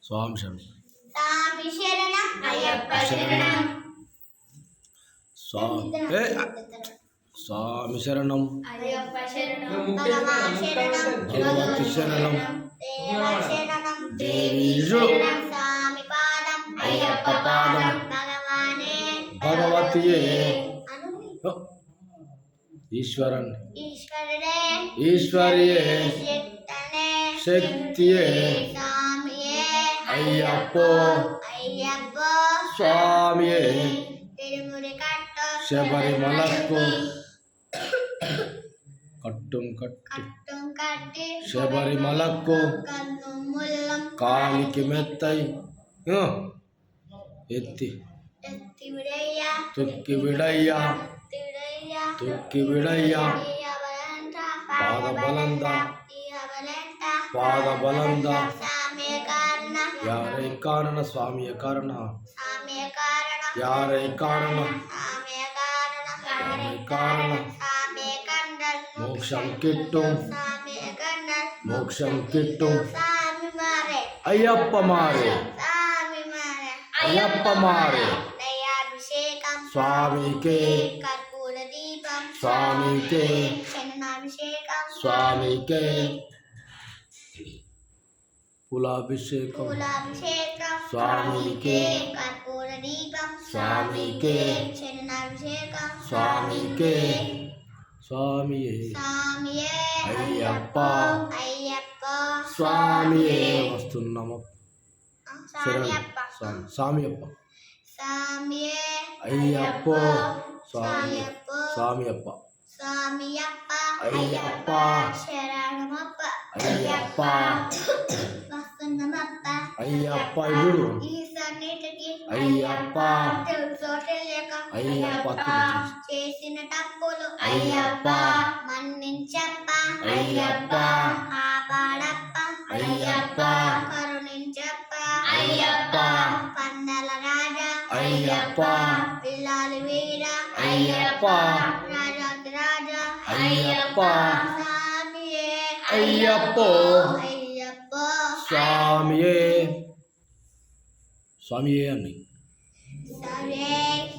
స్వామి శరణం. స్వామి శరణం అయ్యప్ప శరణం. స్వామి శరణం అయ్యప్ప శరణం. భగవాన్ శరణం భగవతి శరణం దేవ శరణం దేవి స్వామి పాదం అయ్యప్ప పాదం భగవానే భగవతియే ఈశ్వరన్ ఈశ్వరుడే ఈశ్వరియే శక్తనే శక్తియే స్వామియే అయ్యప్పో అయ్యప్ప స్వామియే తిరుముడి కట్టు శబరిమలకు కట్టుం కట్టి శబరిమలకు కన్ను ముల్లం కాలికి మెత్తై ఎత్తి విడయ్యా తుక్కి విడయ్యా తుక్కి విడయ్యా పాద బలంద యారై కారణ స్వామియ కారణ యారై కారణ మోక్షం కిట్టు అయ్యప్ప మారే అయ్యప్ప మారే స్వామికే కర్పూర దీపం స్వామికే శరణాభిషేకం స్వామికే కులాభిషేకం స్వామికే కర్పూర దీపం స్వామికే శరణాభిషేకం స్వామికే స్వామియే స్వామియే అయ్యప్ప అయ్యప్ప స్వామియే వస్తున్నాము స్వామియప్ప స్వామియప్ప స్వామియే అయ్యప్ప స్వామి స్వామియప్ప స్వామియప్ప అయ్యప్ప శరణమప్ప అయ్యప్ప వస్తున్నమప్ప అయ్యప్ప ఇప్పుడు ఈ సన్నిధికి అయ్యప్ప తెలుసో తెలియక అయ్యప్ప చేసిన తప్పులు అయ్యప్ప మన్నించప్ప అయ్యప్ప కాపాడప్ప అయ్యప్ప కరుణించప్ప అయ్యప్ప పందల రాజా అయ్యప్ప పిల్లాలి వీర అయ్యప్ప రాజాది రాజా అయ్యప్ప స్వామియే అయ్యప్ప అయ్యప్ప స్వామియే స్వామియే అని స్వామియే